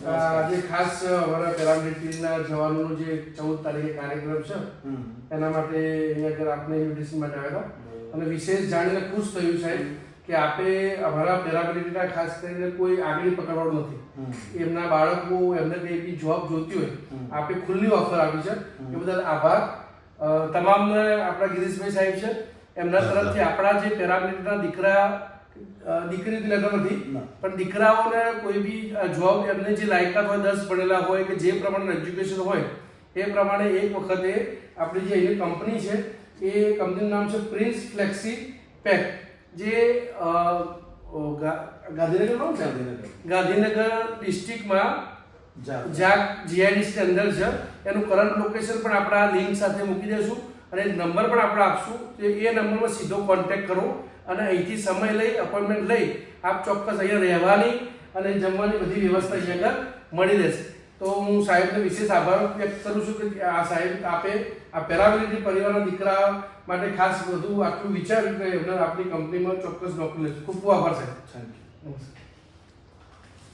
આજે ખાસ અમારા પેરામિલિટરીના જવાનોનો જે 14 તારીખે કાર્યક્રમ છે એના માટે અહીંયા આગળ આપને ઇન્વિટેશન માટે આવ્યા હતા અને વિશેષ જાણીને ખુશ થયું સાહેબ કે આપે અમારા પેરામિલિટરીના ખાસ કરીને કોઈ આગળ પકડવાનું નથી. એમના બાળકો એમને કંઈ બી જોબ જોતી હોય આપે ખુલ્લી ઓફર આપી છે. એ બદલ આભાર તમામને. આપણા ગિરીશભાઈ સાહેબ છે એમના તરફથી આપણા જે પેરામિલિટરીના દીકરી લેતા નથી પણ દીકરાઓને કોઈ બી જોબ એમને જે લાયકાત હોય 10 ભણેલા હોય કે જે પ્રમાણે એજ્યુકેશન હોય એ પ્રમાણે એક વખતે આપણી જે એની કંપની છે એ કંપનીનું નામ છે પ્રિન્સ ફ્લેક્સી પેક જે ગાંધીનગર ડિસ્ટ્રિક્ટમાં જાગ જીઆઈડીસી અંદર છે. એનું કરંટ લોકેશન પણ આપણા લિંક સાથે મૂકી દઈશું અને નંબર પણ આપણે આપશું. એ નંબરમાં સીધો કોન્ટેક્ટ કરો અને અહીંથી સમય લઈ અપોઇન્ટમેન્ટ લઈ આપ ચોક્કસ અહીંયા રહેવાની અને જમવાની બધી વ્યવસ્થા અહીંયા આગળ મળી રહેશે. તો હું સાહેબને વિશેષ આભાર વ્યક્ત કરું છું કે આ સાહેબ આપે આ પેરામિલિટરી પરિવારના દીકરા માટે ખાસ બધું આટલું વિચાર્યું કે એમને આપણી કંપનીમાં ચોક્કસ નોકરી લેશે. ખૂબ ખૂબ આભાર સાહેબ. Thank you.